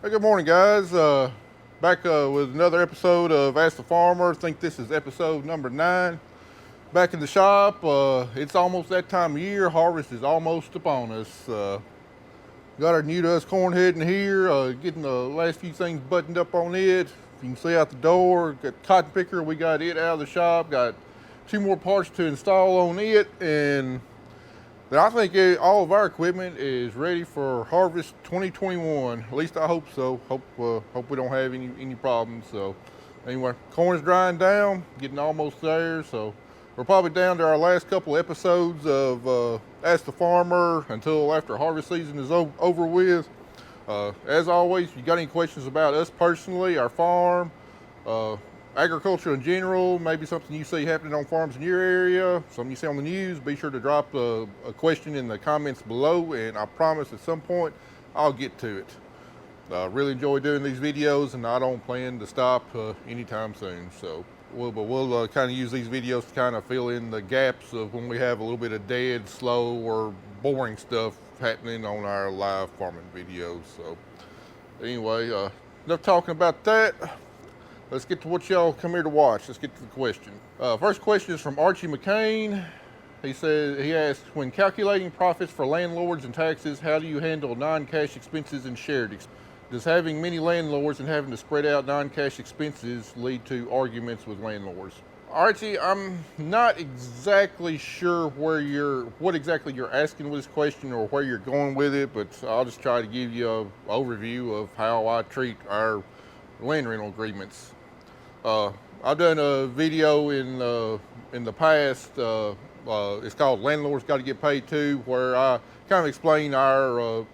Hey, good morning, guys. Back with another episode of Ask the Farmer. I think this is episode number 9. Back in the shop. It's almost that time of year. Harvest is almost upon us. Got our new to us corn head in here. Getting the last few things buttoned up on it. You can see out the door. Got cotton picker. We got it out of the shop. Got 2 more parts to install on it, and then I think all of our equipment is ready for harvest 2021. At least I hope so. Hope we don't have any problems. So anyway, corn is drying down, getting almost there. So we're probably down to our last couple episodes of Ask the Farmer until after harvest season is over with. As always, if you got any questions about us personally, our farm, uh, agriculture in general, maybe something you see happening on farms in your area, something you see on the news, be sure to drop a question in the comments below, and I promise at some point I'll get to it. I really enjoy doing these videos, and I don't plan to stop anytime soon. So we'll kind of use these videos to kind of fill in the gaps of when we have a little bit of dead, slow, or boring stuff happening on our live farming videos. So anyway, enough talking about that. Let's get to what y'all come here to watch. Let's get to the question. First question is from Archie McCain. He asks, when calculating profits for landlords and taxes, how do you handle non-cash expenses and shared expenses? Does having many landlords and having to spread out non-cash expenses lead to arguments with landlords? Archie, I'm not exactly sure what exactly you're asking with this question or where you're going with it, but I'll just try to give you an overview of how I treat our land rental agreements. I've done a video in the past. It's called "Landlords Got to Get Paid Too," where I kind of explain our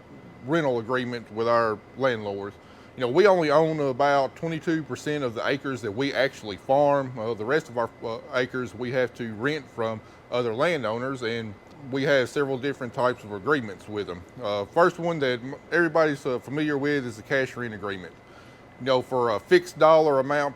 rental agreement with our landlords. You know, we only own about 22% of the acres that we actually farm. The rest of our acres we have to rent from other landowners, and we have several different types of agreements with them. First one that everybody's familiar with is the cash rent agreement. You know, for a fixed dollar amount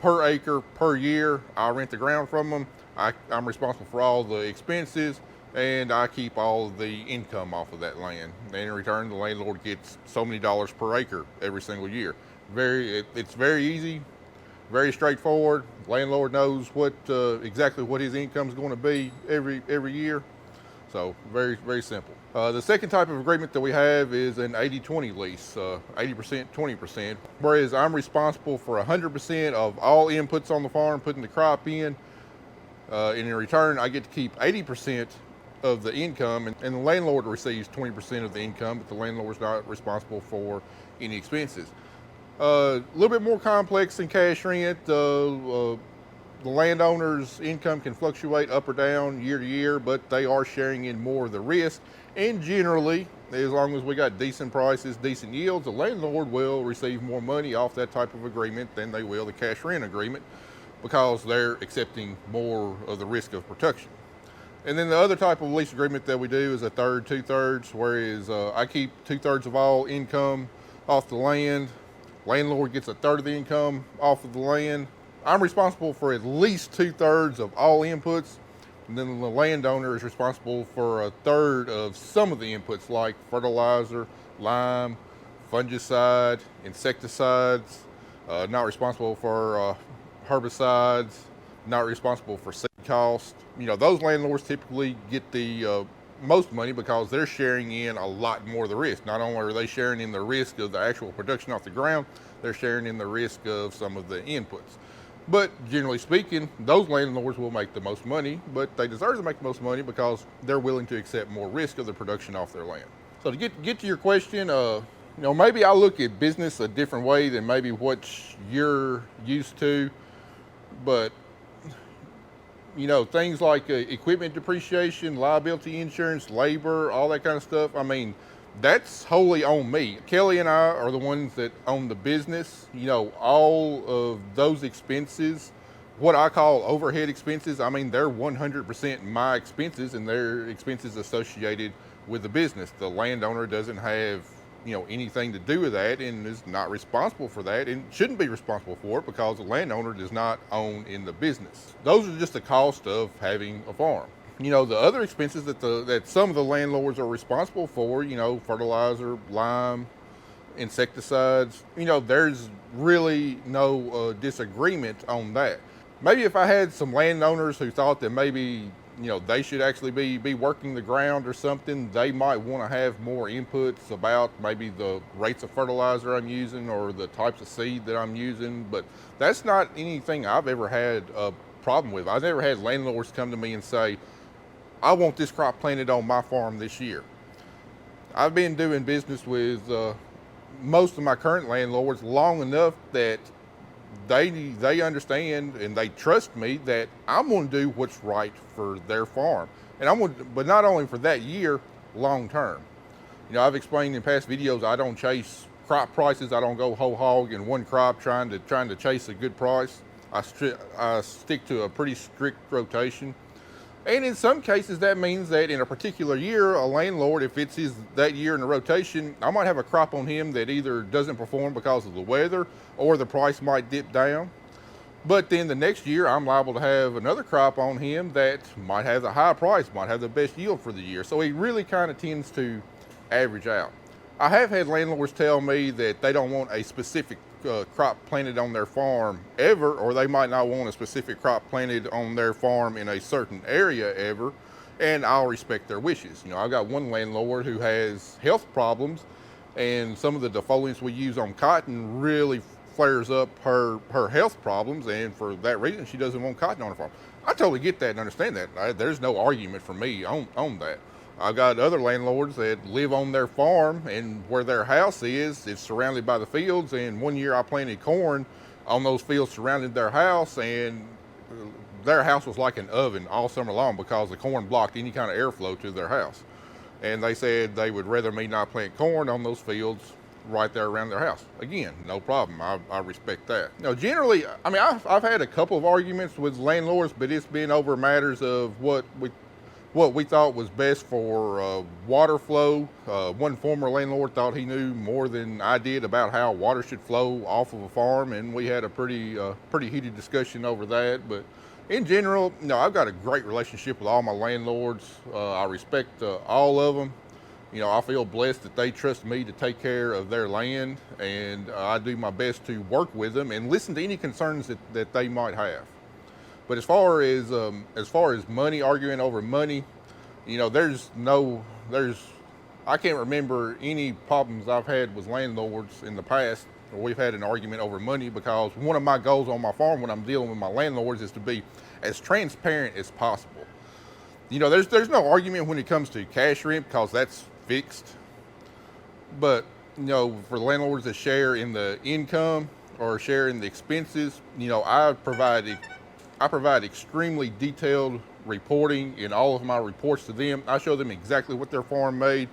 per acre per year, I rent the ground from them. I'm responsible for all the expenses, and I keep all of the income off of that land. And in return, the landlord gets so many dollars per acre every single year. It's very easy, very straightforward. Landlord knows exactly what his income is going to be every year. So very, very simple. The second type of agreement that we have is an 80-20 lease, 80%, 20%, whereas I'm responsible for 100% of all inputs on the farm, putting the crop in. And in return, I get to keep 80% of the income, and the landlord receives 20% of the income, but the landlord's not responsible for any expenses. A little bit more complex than cash rent. The landowner's income can fluctuate up or down year to year, but they are sharing in more of the risk. And generally, as long as we got decent prices, decent yields, the landlord will receive more money off that type of agreement than they will the cash rent agreement, because they're accepting more of the risk of production. And then the other type of lease agreement that we do is a third, 2/3, whereas I keep 2/3 of all income off the land. Landlord gets a third of the income off of the land. I'm responsible for at least 2/3 of all inputs, and then the landowner is responsible for a third of some of the inputs like fertilizer, lime, fungicide, insecticides. Not responsible for herbicides. Not responsible for seed cost. You know, those landlords typically get the most money because they're sharing in a lot more of the risk. Not only are they sharing in the risk of the actual production off the ground, they're sharing in the risk of some of the inputs. But generally speaking, those landlords will make the most money, but they deserve to make the most money because they're willing to accept more risk of the production off their land. So to get to your question, maybe I look at business a different way than maybe what you're used to, but things like equipment depreciation, liability insurance, labor, all that kind of stuff. I mean, that's wholly on me. Kelly and I are the ones that own the business. You know, all of those expenses, what I call overhead expenses, I mean, they're 100% my expenses, and they're expenses associated with the business. The landowner doesn't have anything to do with that and is not responsible for that and shouldn't be responsible for it because the landowner does not own in the business. Those are just the cost of having a farm. The other expenses that some of the landlords are responsible for, fertilizer, lime, insecticides. There's really no disagreement on that. Maybe if I had some landowners who thought that maybe they should actually be working the ground or something, they might want to have more inputs about maybe the rates of fertilizer I'm using or the types of seed that I'm using. But that's not anything I've ever had a problem with. I've never had landlords come to me and say, I want this crop planted on my farm this year. I've been doing business with most of my current landlords long enough that they understand and they trust me that I'm going to do what's right for their farm, and but not only for that year, long term. I've explained in past videos, I don't chase crop prices. I don't go whole hog in one crop trying to chase a good price. I stick to a pretty strict rotation. And in some cases, that means that in a particular year, a landlord, if it's that year in a rotation, I might have a crop on him that either doesn't perform because of the weather or the price might dip down. But then the next year, I'm liable to have another crop on him that might have the high price, might have the best yield for the year. So he really kind of tends to average out. I have had landlords tell me that they don't want a specific crop planted on their farm ever, or they might not want a specific crop planted on their farm in a certain area ever, and I'll respect their wishes. I've got one landlord who has health problems, and some of the defoliants we use on cotton really flares up her health problems, and for that reason she doesn't want cotton on her farm. I totally get that and understand that. There's no argument for me on that. I've got other landlords that live on their farm, and where their house is, it's surrounded by the fields. And one year I planted corn on those fields surrounding their house, and their house was like an oven all summer long because the corn blocked any kind of airflow to their house. And they said they would rather me not plant corn on those fields right there around their house. Again, no problem. I respect that. Generally, I've had a couple of arguments with landlords, but it's been over matters of what we thought was best for water flow. One former landlord thought he knew more than I did about how water should flow off of a farm, and we had a pretty heated discussion over that. But in general, I've got a great relationship with all my landlords. I respect all of them. I feel blessed that they trust me to take care of their land, and I do my best to work with them and listen to any concerns that they might have. But as far as money, arguing over money, I can't remember any problems I've had with landlords in the past where we've had an argument over money, because one of my goals on my farm when I'm dealing with my landlords is to be as transparent as possible. There's no argument when it comes to cash rent because that's fixed. But, for landlords that share in the income or share in the expenses, I provide extremely detailed reporting in all of my reports to them. I show them exactly what their farm made.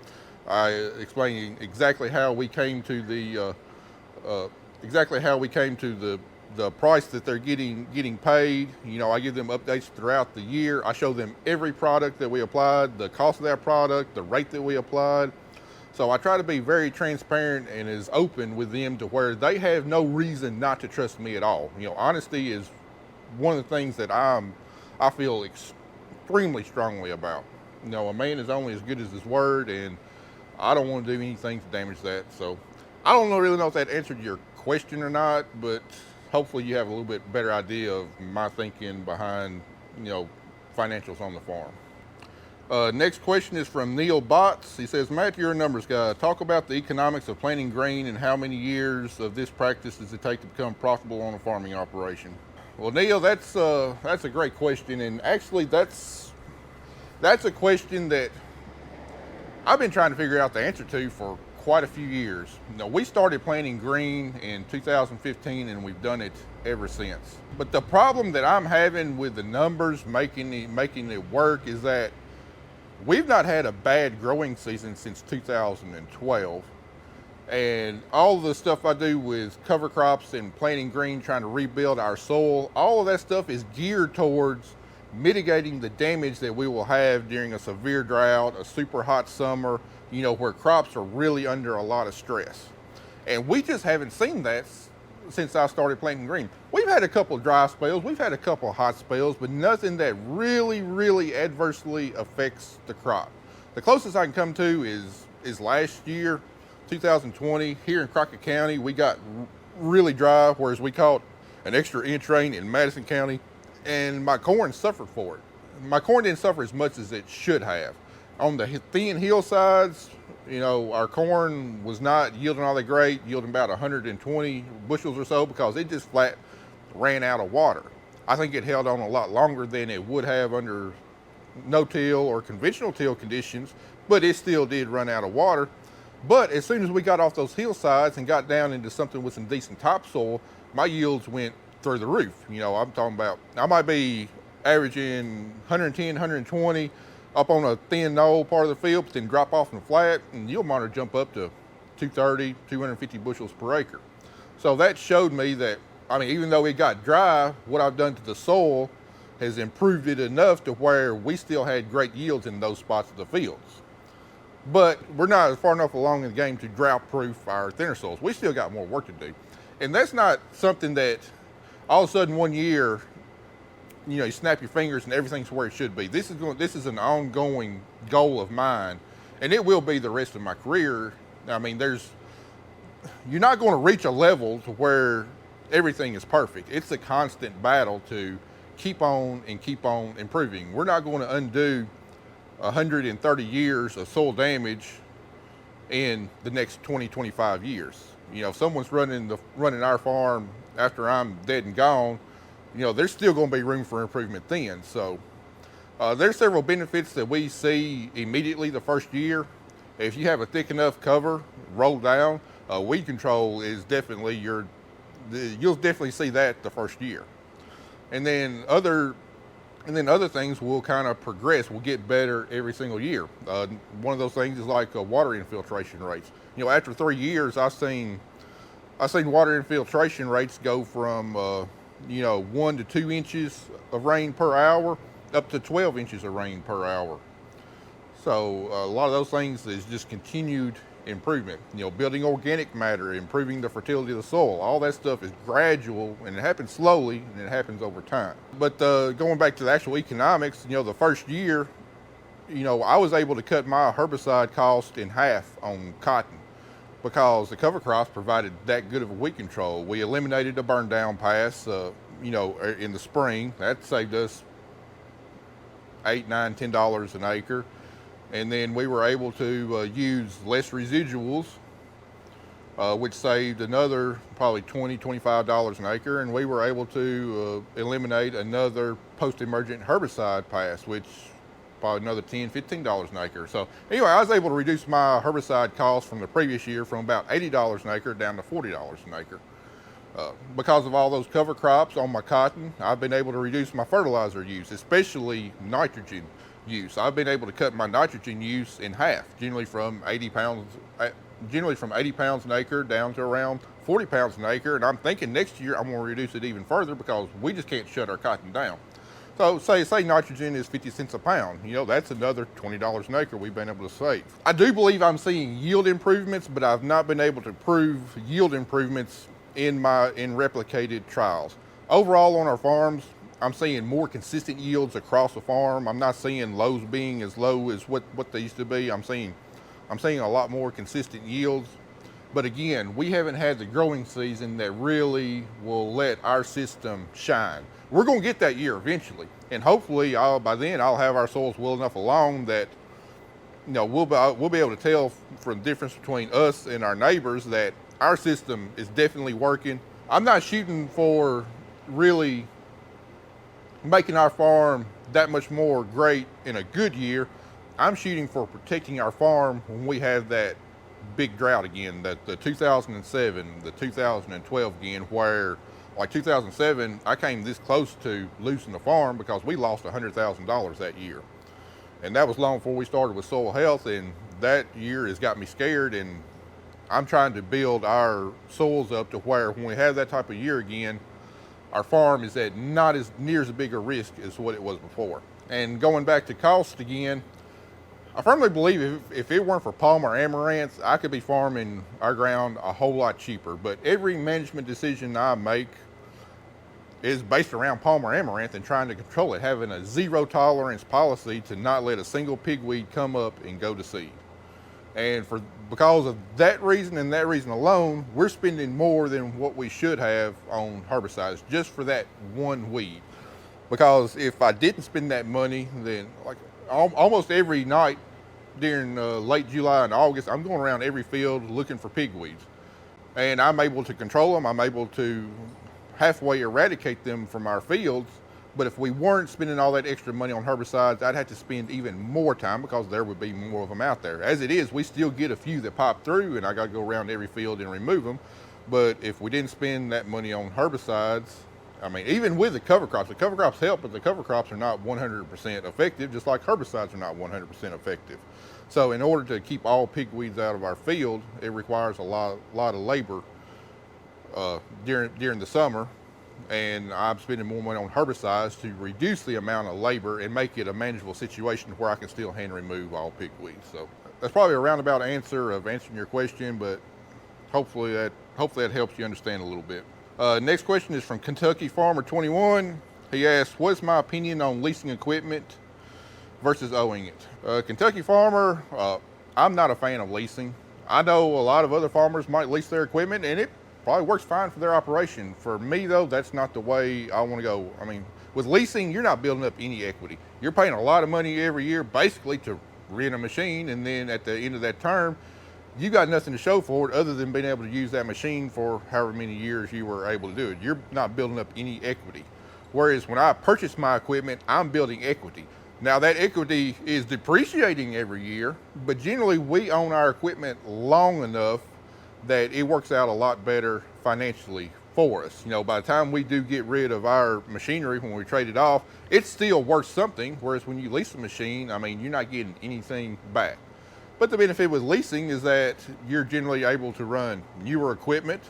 I explain exactly how we came to the price that they're getting paid. I give them updates throughout the year. I show them every product that we applied, the cost of that product, the rate that we applied. So I try to be very transparent and as open with them to where they have no reason not to trust me at all. Honesty is one of the things that I feel extremely strongly about. A man is only as good as his word, and I don't want to do anything to damage that. So I don't really know if that answered your question or not, but hopefully you have a little bit better idea of my thinking behind, financials on the farm. Next question is from Neil Botts. He says, Matt, you're a numbers guy. Talk about the economics of planting grain and how many years of this practice does it take to become profitable on a farming operation? Well, Neil, that's a great question, and actually that's a question that I've been trying to figure out the answer to for quite a few years. We started planting green in 2015, and we've done it ever since. But the problem that I'm having with the numbers making it work is that we've not had a bad growing season since 2012. And all of the stuff I do with cover crops and planting green, trying to rebuild our soil, all of that stuff is geared towards mitigating the damage that we will have during a severe drought, a super hot summer, where crops are really under a lot of stress. And we just haven't seen that since I started planting green. We've had a couple of dry spells, we've had a couple of hot spells, but nothing that really, really adversely affects the crop. The closest I can come to is last year, 2020, here in Crockett County, we got really dry, whereas we caught an extra inch rain in Madison County, and my corn suffered for it. My corn didn't suffer as much as it should have. On the thin hillsides, our corn was not yielding all that great, yielding about 120 bushels or so because it just flat ran out of water. I think it held on a lot longer than it would have under no-till or conventional till conditions, but it still did run out of water. But as soon as we got off those hillsides and got down into something with some decent topsoil, my yields went through the roof. I'm talking about, I might be averaging 110, 120 up on a thin knoll part of the field, but then drop off in the flat, and yield monitor jump up to 230, 250 bushels per acre. So that showed me that, even though it got dry, what I've done to the soil has improved it enough to where we still had great yields in those spots of the fields. But we're not far enough along in the game to drought-proof our thinner soils. We still got more work to do. And that's not something that all of a sudden one year, you snap your fingers and everything's where it should be. This is an ongoing goal of mine, and it will be the rest of my career. You're not going to reach a level to where everything is perfect. It's a constant battle to keep on improving. We're not going to undo 130 years of soil damage in the next 20, 25 years. If someone's running our farm after I'm dead and gone, there's still going to be room for improvement then. So there's several benefits that we see immediately the first year. If you have a thick enough cover rolled down, weed control is definitely you'll definitely see that the first year. And then other things will kind of progress, will get better every single year. One of those things is like water infiltration rates. After 3 years, I've seen water infiltration rates go from 1 to 2 inches of rain per hour up to 12 inches of rain per hour. So a lot of those things is just continued improvement. Building organic matter, improving the fertility of the soil. All that stuff is gradual, and it happens slowly, and it happens over time. But going back to the actual economics, the first year, I was able to cut my herbicide cost in half on cotton because the cover crops provided that good of a weed control. We eliminated the burn down pass, in the spring. That saved us $8, $9, $10 an acre. And then we were able to use less residuals, which saved another probably $20, $25 an acre. And we were able to eliminate another post-emergent herbicide pass, which probably another $10, $15 an acre. So anyway, I was able to reduce my herbicide cost from the previous year from about $80 an acre down to $40 an acre. Because of all those cover crops on my cotton, I've been able to reduce my fertilizer use, especially nitrogen use. I've been able to cut my nitrogen use in half, generally from 80 pounds an acre down to around 40 pounds an acre. And I'm thinking next year I'm going to reduce it even further because we just can't shut our cotton down. So say nitrogen is 50 cents a pound. That's another $20 an acre we've been able to save. I do believe I'm seeing yield improvements, but I've not been able to prove yield improvements in replicated trials. Overall on our farms, I'm seeing more consistent yields across the farm. I'm not seeing lows being as low as what they used to be. I'm seeing a lot more consistent yields. But again, we haven't had the growing season that really will let our system shine. We're going to get that year eventually, and hopefully by then I'll have our soils well enough along that we'll be able to tell from the difference between us and our neighbors that our system is definitely working. I'm not shooting for really making our farm that much more great in a good year. I'm shooting for protecting our farm when we have that big drought again, that the 2007, the 2012 again, where like 2007, I came this close to losing the farm because we lost $100,000 that year. And that was long before we started with soil health, and that year has got me scared, and I'm trying to build our soils up to where when we have that type of year again, our farm is at not as near as big a risk as what it was before. And going back to cost again, I firmly believe if it weren't for Palmer Amaranth, I could be farming our ground a whole lot cheaper. But every management decision I make is based around Palmer Amaranth and trying to control it, having a zero tolerance policy to not let a single pigweed come up and go to seed. And for because of that reason and that reason alone, we're spending more than what we should have on herbicides just for that one weed. Because if I didn't spend that money, then like almost every night during late July and August, I'm going around every field looking for pigweeds. And I'm able to control them. I'm able to halfway eradicate them from our fields. But if we weren't spending all that extra money on herbicides, I'd have to spend even more time because there would be more of them out there. As it is, we still get a few that pop through and I got to go around every field and remove them. But if we didn't spend that money on herbicides, I mean, even with the cover crops help, but the cover crops are not 100% effective, just like herbicides are not 100% effective. So in order to keep all pigweeds out of our field, it requires a lot of labor during the summer. And I'm spending more money on herbicides to reduce the amount of labor and make it a manageable situation where I can still hand remove all pigweeds. So that's probably a roundabout answer of answering your question, but hopefully that helps you understand a little bit. Next question is from Kentucky Farmer 21. He asks, what's my opinion on leasing equipment versus owning it? Kentucky Farmer, I'm not a fan of leasing. I know a lot of other farmers might lease their equipment and it probably works fine for their operation. For me though, that's not the way I want to go. I mean, with leasing, you're not building up any equity. You're paying a lot of money every year basically to rent a machine, and then at the end of that term, you got nothing to show for it other than being able to use that machine for however many years you were able to do it. You're not building up any equity. Whereas when I purchase my equipment, I'm building equity. Now that equity is depreciating every year, but generally we own our equipment long enough that it works out a lot better financially for us. You know, by the time we do get rid of our machinery, when we trade it off, it's still worth something. Whereas when you lease a machine, I mean, you're not getting anything back. But the benefit with leasing is that you're generally able to run newer equipment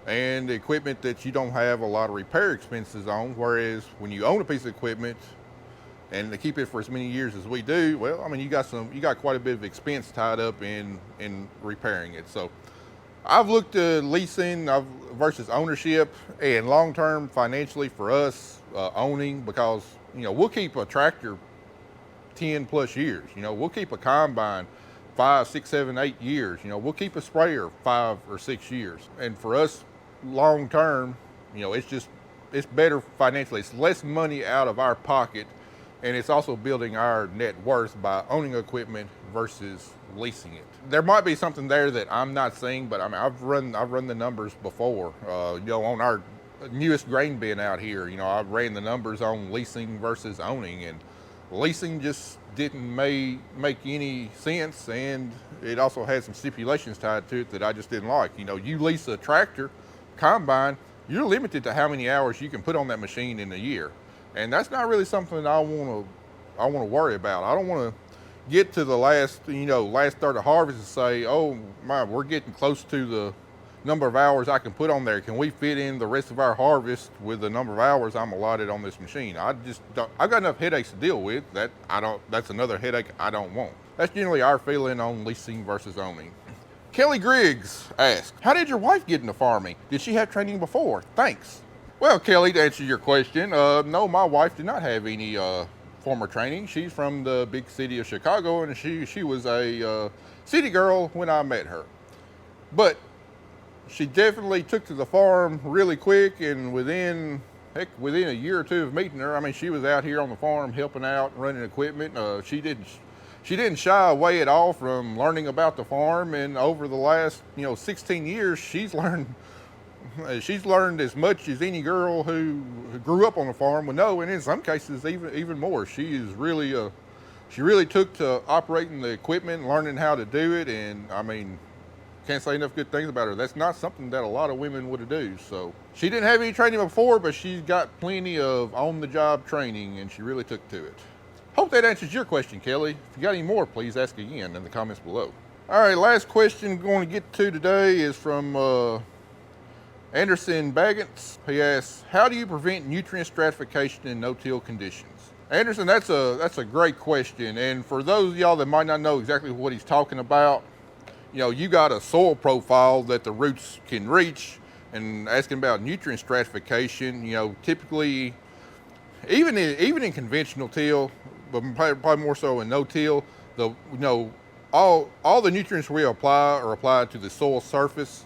and equipment that you don't have a lot of repair expenses on. Whereas when you own a piece of equipment and to keep it for as many years as we do, well, I mean, you got quite a bit of expense tied up in repairing it. So I've looked at leasing versus ownership, and long-term financially for us, owning, because, you know, we'll keep a tractor 10 plus years. You know, we'll keep a combine 5, 6, 7, 8 years. You know, we'll keep a sprayer 5 or 6 years. And for us, long-term, you know, it's better financially. It's less money out of our pocket, and it's also building our net worth by owning equipment versus leasing it. There might be something there that I'm not seeing, but I mean, I've run the numbers before. You know, on our newest grain bin out here, you know, I ran the numbers on leasing versus owning, and leasing just didn't make any sense, and it also had some stipulations tied to it that I just didn't like. You know, you lease a tractor, combine, you're limited to how many hours you can put on that machine in a year, and that's not really something I want to worry about. I don't want to get to the last third of harvest and say, oh my, we're getting close to the number of hours I can put on there. Can we fit in the rest of our harvest with the number of hours I'm allotted on this machine? I've got enough headaches to deal with that's another headache I don't want. That's generally our feeling on leasing versus owning. Kelly Griggs asked, how did your wife get into farming? Did she have training before? Thanks. Well, Kelly, to answer your question, no, my wife did not have any former training. She's from the big city of Chicago, and she was a city girl when I met her. But she definitely took to the farm really quick, and within a year or two of meeting her, I mean, she was out here on the farm helping out, running equipment. She didn't shy away at all from learning about the farm, and over the last 16 years, she's learned as much as any girl who grew up on a farm would know, and in some cases even more. She really took to operating the equipment, learning how to do it, and I mean, can't say enough good things about her. That's not something that a lot of women would do. So she didn't have any training before, but she's got plenty of on-the-job training, and she really took to it. Hope that answers your question, Kelly. If you got any more, please ask again in the comments below. All right, last question I'm going to get to today is from Anderson Baggins. He asks, how do you prevent nutrient stratification in no-till conditions? Anderson, that's a great question. And for those of y'all that might not know exactly what he's talking about, you got a soil profile that the roots can reach, and asking about nutrient stratification, typically, even in conventional till, but probably more so in no-till, all the nutrients we apply are applied to the soil surface,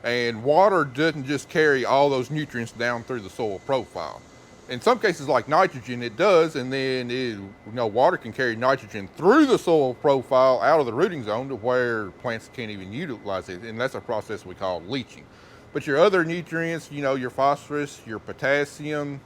and water doesn't just carry all those nutrients down through the soil profile. In some cases, like nitrogen, it does, and then water can carry nitrogen through the soil profile out of the rooting zone to where plants can't even utilize it, and that's a process we call leaching. But your other nutrients, your phosphorus, your potassium,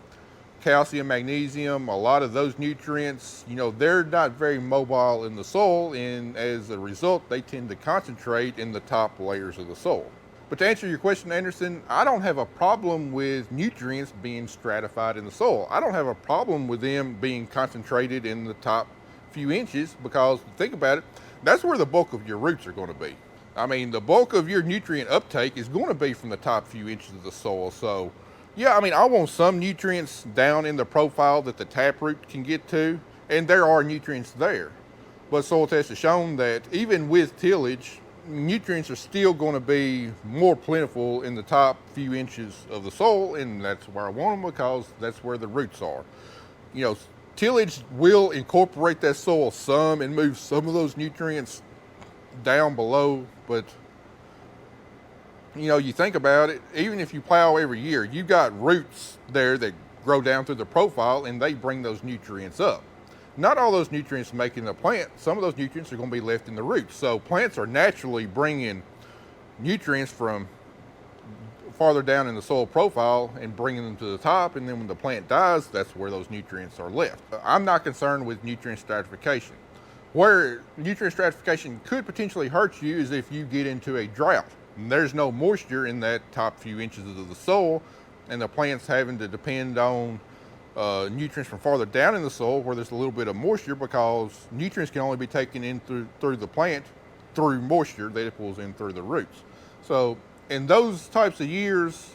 calcium, magnesium, a lot of those nutrients, they're not very mobile in the soil, and as a result, they tend to concentrate in the top layers of the soil. But to answer your question, Anderson, I don't have a problem with nutrients being stratified in the soil. I don't have a problem with them being concentrated in the top few inches, because think about it, that's where the bulk of your roots are going to be. I mean, the bulk of your nutrient uptake is going to be from the top few inches of the soil. So yeah, I want some nutrients down in the profile that the taproot can get to, and there are nutrients there. But soil tests have shown that even with tillage, nutrients are still going to be more plentiful in the top few inches of the soil, and that's where I want them, because that's where the roots are. Tillage will incorporate that soil some and move some of those nutrients down below, but you think about it, even if you plow every year, you've got roots there that grow down through the profile, and they bring those nutrients up. Not all those nutrients make it in the plant. Some of those nutrients are going to be left in the roots. So plants are naturally bringing nutrients from farther down in the soil profile and bringing them to the top, and then when the plant dies, that's where those nutrients are left. I'm not concerned with nutrient stratification. Where nutrient stratification could potentially hurt you is if you get into a drought. There's no moisture in that top few inches of the soil, and the plant's having to depend on nutrients from farther down in the soil where there's a little bit of moisture, because nutrients can only be taken in through the plant through moisture that it pulls in through the roots. So in those types of years,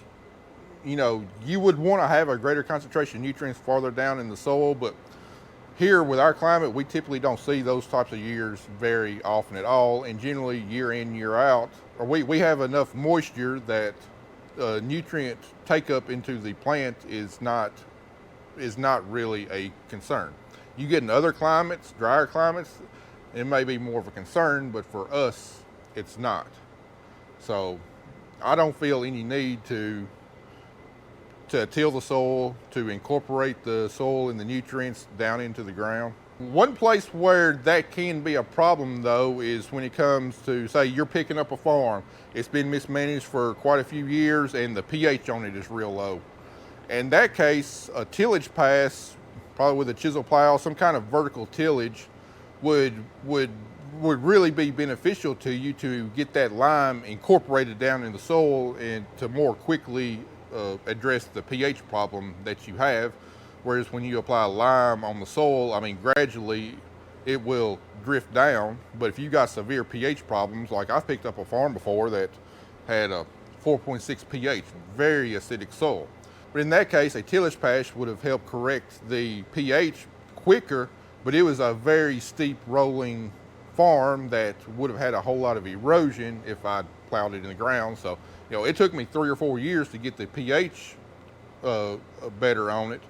you would want to have a greater concentration of nutrients farther down in the soil, but here with our climate, we typically don't see those types of years very often at all, and generally year in, year out, or we have enough moisture that nutrient take up into the plant is not really a concern. You get in other climates, drier climates, it may be more of a concern, but for us, it's not. So I don't feel any need to till the soil, to incorporate the soil and the nutrients down into the ground. One place where that can be a problem, though, is when it comes to, say, you're picking up a farm. It's been mismanaged for quite a few years, and the pH on it is real low. In that case, a tillage pass, probably with a chisel plow, some kind of vertical tillage, would really be beneficial to you to get that lime incorporated down in the soil and to more quickly address the pH problem that you have. Whereas when you apply lime on the soil, gradually it will drift down. But if you got severe pH problems, like I've picked up a farm before that had a 4.6 pH, very acidic soil. But in that case, a tillage pass would have helped correct the pH quicker, but it was a very steep rolling farm that would have had a whole lot of erosion if I'd plowed it in the ground. So, it took me 3 or 4 years to get the pH better on it.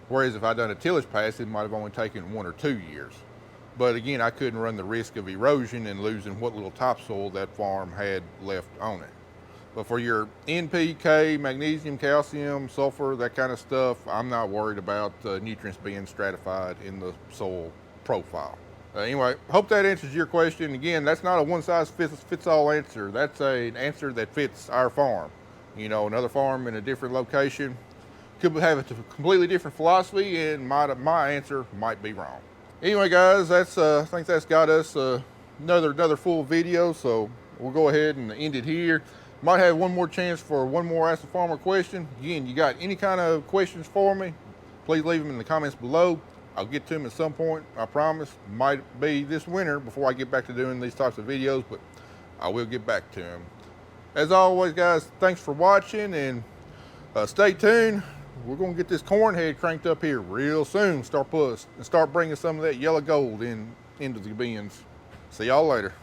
Whereas if I'd done a tillage pass, it might have only taken 1 or 2 years. But again, I couldn't run the risk of erosion and losing what little topsoil that farm had left on it. But for your NPK, magnesium, calcium, sulfur, that kind of stuff, I'm not worried about nutrients being stratified in the soil profile. Anyway, hope that answers your question. Again, that's not a one-size-fits-all answer. That's an answer that fits our farm. Another farm in a different location could have a completely different philosophy, and my answer might be wrong. Anyway, guys, I think that's got us another full video, so we'll go ahead and end it here. Might have one more chance for one more Ask the Farmer question. Again, you got any kind of questions for me, please leave them in the comments below. I'll get to them at some point, I promise. Might be this winter before I get back to doing these types of videos, but I will get back to them. As always, guys, thanks for watching, and stay tuned. We're going to get this corn head cranked up here real soon. Start bringing some of that yellow gold into the bins. See y'all later.